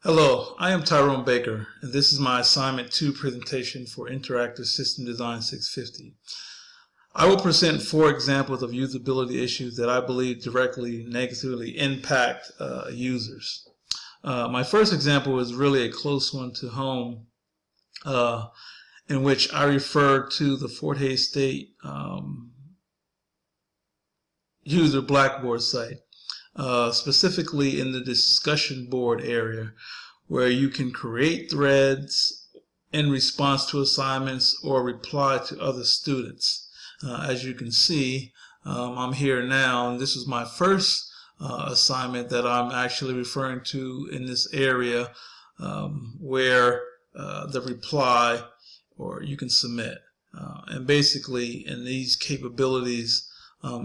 Hello, I am Tyrone Baker, and this is my Assignment 2 presentation for Interactive System Design 650. I will present 4 examples of usability issues that I believe directly negatively impact users. My first example is really a close one to home, in which I refer to the Fort Hays State user Blackboard site. Specifically in the discussion board area, where you can create threads in response to assignments or reply to other students. As you can see, I'm here now, and this is my first assignment that I'm actually referring to in this area, where the reply or you can submit. And basically in these capabilities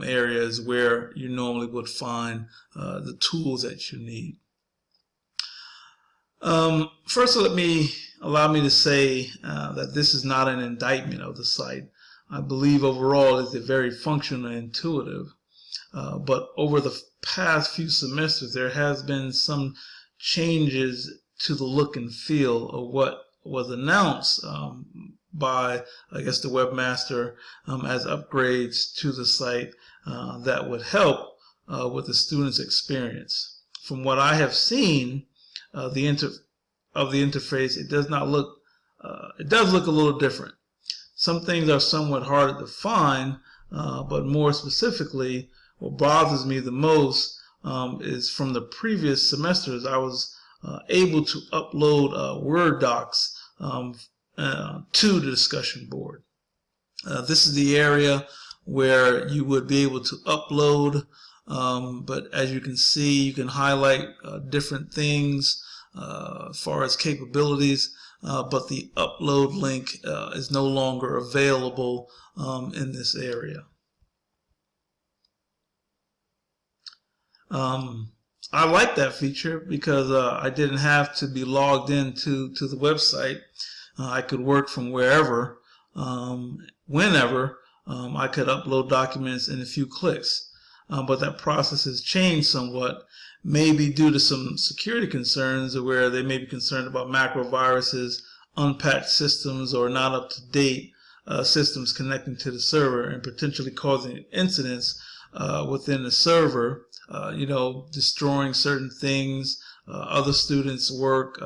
areas where you normally would find the tools that you need. First, allow me to say that this is not an indictment of the site. I believe overall it's very functional and intuitive. But over the past few semesters, there has been some changes to the look and feel of what was announced by, I guess, the webmaster as upgrades to the site that would help with the student's experience. From what I have seen of the interface, it does not look. It does look a little different. Some things are somewhat harder to find, but more specifically, what bothers me the most is from the previous semesters, I was able to upload Word docs to the discussion board. This is the area where you would be able to upload, but as you can see, you can highlight different things as far as capabilities, but the upload link is no longer available in this area. I like that feature because I didn't have to be logged into the website. I could work from wherever, whenever. I could upload documents in a few clicks. But that process has changed somewhat, maybe due to some security concerns where they may be concerned about macro viruses, unpatched systems, or not up-to-date systems connecting to the server and potentially causing incidents within the server, destroying certain things, other students' work,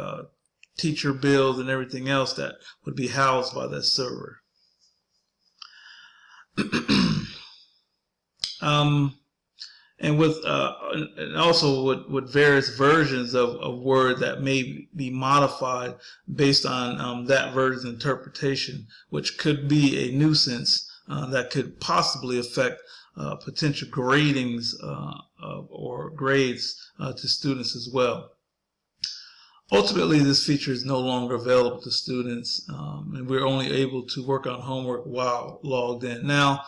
teacher bills, and everything else that would be housed by that server. And also with various versions of Word that may be modified based on that version's interpretation, which could be a nuisance that could possibly affect potential gradings or grades to students as well. Ultimately, this feature is no longer available to students, and we're only able to work on homework while logged in. Now,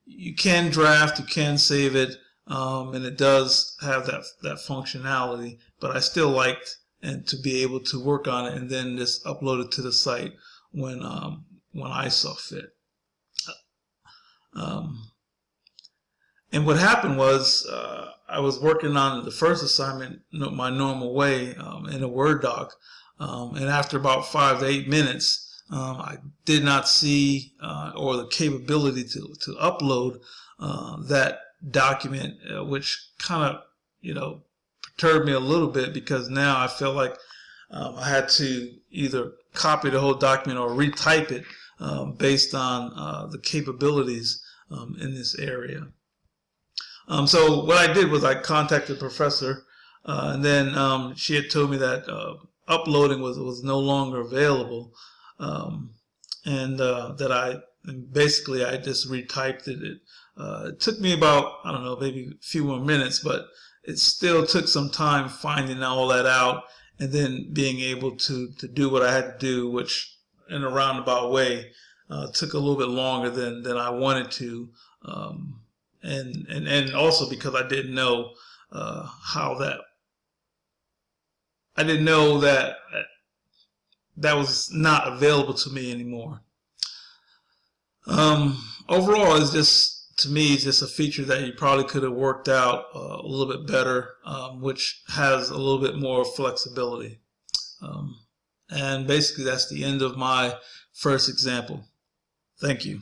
you can draft, you can save it, and it does have that functionality, but I still liked to be able to work on it and then just upload it to the site when I saw fit. And what happened was I was working on the first assignment my normal way in a Word doc, and after about 5 to 8 minutes, I did not see or the capability to upload that document, which kind of perturbed me a little bit, because now I felt like I had to either copy the whole document or retype it based on the capabilities in this area. So what I did was I contacted the professor, and then she had told me that uploading was no longer available, and that I just retyped it. It took me about, I don't know, maybe a few more minutes, but it still took some time finding all that out and then being able to do what I had to do, which in a roundabout way took a little bit longer than I wanted to. And also because I didn't know I didn't know that was not available to me anymore. Overall, to me, it's just a feature that you probably could have worked out a little bit better, which has a little bit more flexibility. And basically that's the end of my first example. Thank you.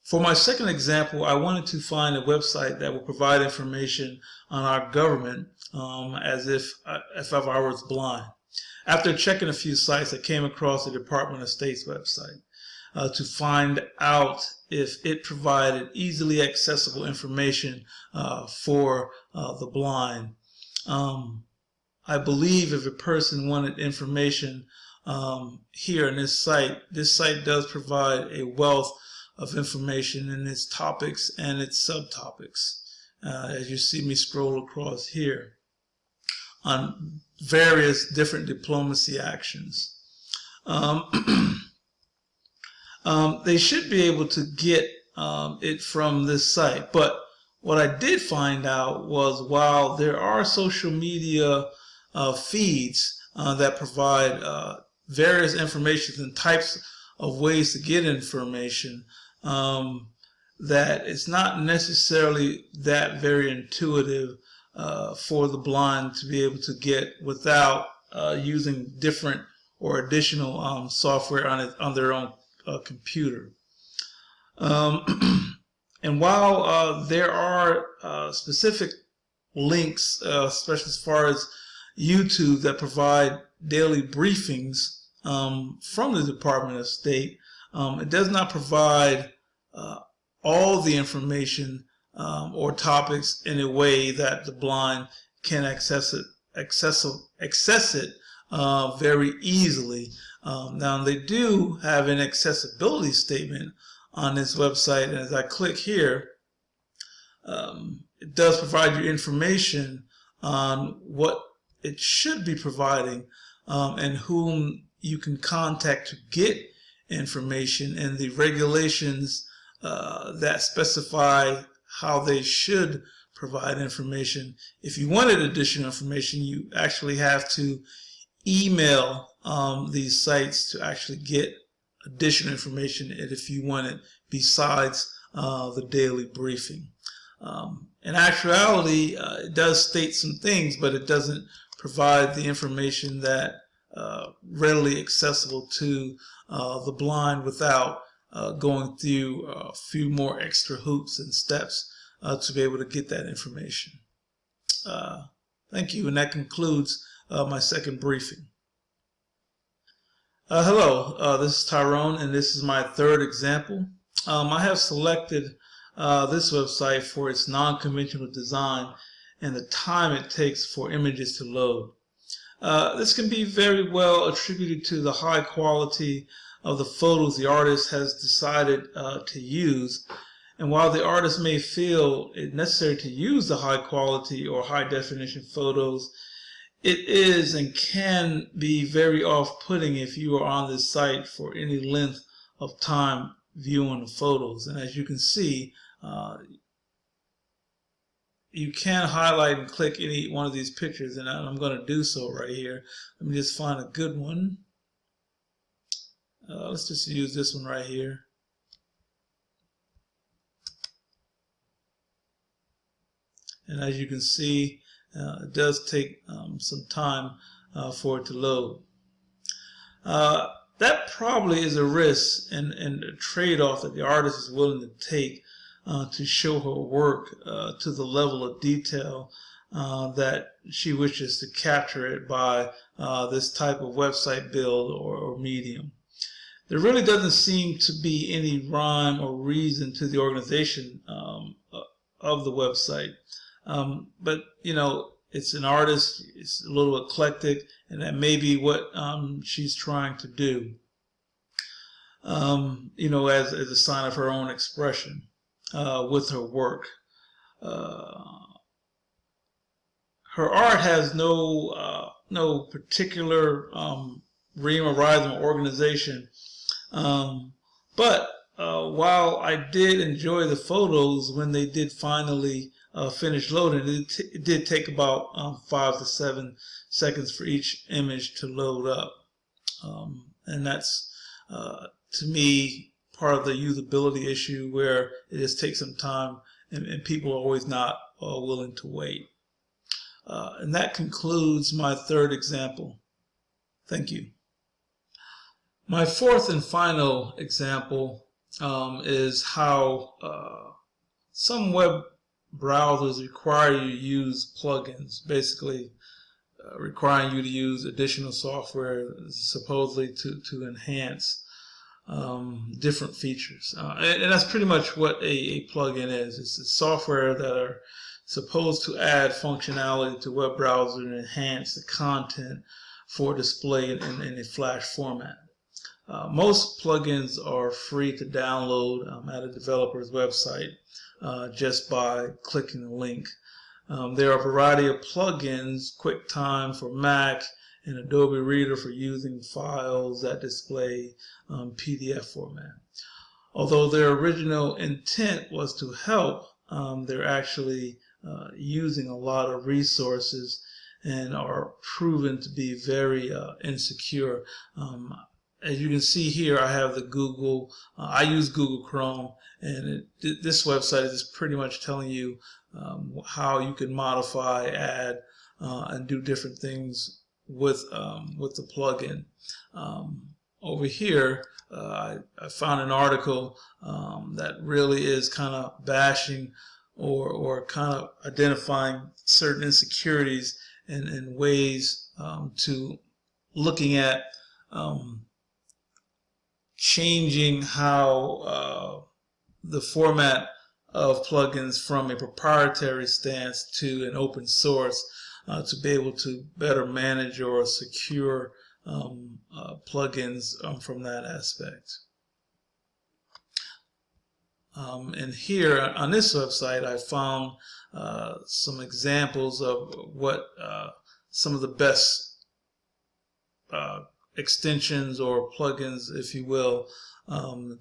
For my second example, I wanted to find a website that will provide information on our government as if I was blind. After checking a few sites, I came across the Department of State's website to find out if it provided easily accessible information for the blind. I believe if a person wanted information here in this site does provide a wealth of information in its topics and its subtopics. As you see me scroll across here on various different diplomacy actions. They should be able to get it from this site, but what I did find out was while there are social media feeds that provide various information and types of ways to get information, that it's not necessarily that very intuitive for the blind to be able to get without using different or additional software on their own computer. And while there are specific links, especially as far as YouTube, that provide daily briefings from the Department of State, it does not provide all the information or topics in a way that the blind can access it very easily. Now they do have an accessibility statement on this website, and as I click here, it does provide you information on what it should be providing and whom you can contact to get information, and the regulations that specify how they should provide information. If you wanted additional information, you actually have to email these sites to actually get additional information, and if you want it besides the daily briefing. In actuality, it does state some things, but it doesn't provide the information that readily accessible to the blind without going through a few more extra hoops and steps to be able to get that information. Thank you, and that concludes my second briefing. Hello, this is Tyrone, and this is my third example. I have selected this website for its non-conventional design and the time it takes for images to load. This can be very well attributed to the high quality of the photos the artist has decided to use. And while the artist may feel it necessary to use the high quality or high definition photos, it is and can be very off-putting if you are on this site for any length of time viewing the photos. And as you can see, you can highlight and click any one of these pictures, and I'm going to do so right here. Let me just find a good one. Let's just use this one right here. And as you can see, it does take some time for it to load. That probably is a risk and a trade-off that the artist is willing to take to show her work to the level of detail that she wishes to capture it by this type of website build or medium. There really doesn't seem to be any rhyme or reason to the organization of the website. But, you know, it's an artist, it's a little eclectic, and that may be what she's trying to do, you know, as a sign of her own expression with her work. Her art has no particular ream or rhythm or organization, but while I did enjoy the photos when they did finally finish loading, it did take about 5 to 7 seconds for each image to load up. And that's, to me, part of the usability issue where it just takes some time and people are always not willing to wait. And that concludes my third example. Thank you. My fourth and final example is how some web browsers require you to use plugins, basically requiring you to use additional software supposedly to enhance different features. And that's pretty much what a plugin is. It's software that are supposed to add functionality to web browser and enhance the content for display in a Flash format. Most plugins are free to download at a developer's website just by clicking the link. There are a variety of plugins: QuickTime for Mac and Adobe Reader for using files that display PDF format. Although their original intent was to help, they're actually using a lot of resources and are proven to be very insecure. As you can see here, I have the Google, I use Google Chrome, and this website is pretty much telling you how you can modify, add, and do different things with the plugin. Over here, I found an article that really is kind of bashing or kind of identifying certain insecurities and ways to looking at changing how the format of plugins from a proprietary stance to an open source to be able to better manage or secure plugins from that aspect. And here on this website, I found some examples of what some of the best extensions or plugins, if you will,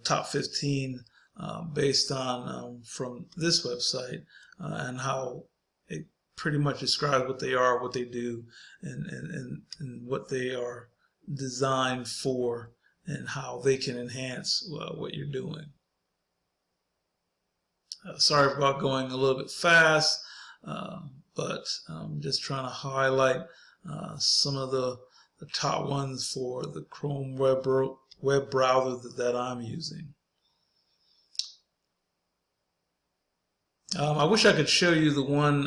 top 15 based on from this website, and how it pretty much describes what they are, what they do, and what they are designed for, and how they can enhance what you're doing. Sorry about going a little bit fast, but I'm just trying to highlight some of the top ones for the Chrome web browser that I'm using. I wish I could show you the one,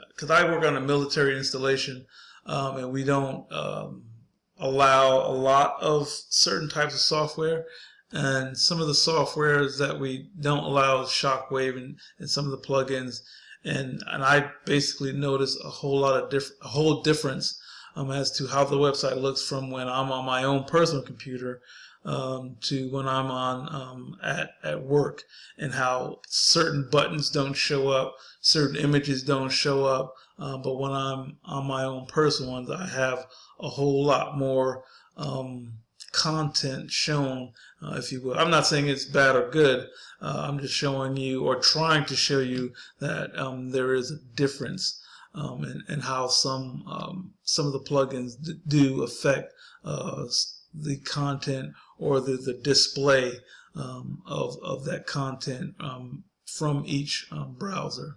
because I work on a military installation, and we don't allow a lot of certain types of software. And some of the softwares that we don't allow is Shockwave and some of the plugins. And I basically notice a whole difference as to how the website looks from when I'm on my own personal computer to when I'm on at work, and how certain buttons don't show up, certain images don't show up, but when I'm on my own personal ones, I have a whole lot more content shown, if you will. I'm not saying it's bad or good. I'm just showing you, or trying to show you, that there is a difference in how some of the plugins do affect the content or the display of that content from each browser.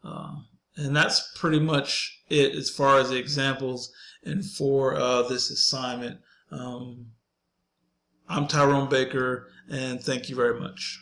And that's pretty much it as far as the examples and for this assignment. I'm Tyrone Baker, and thank you very much.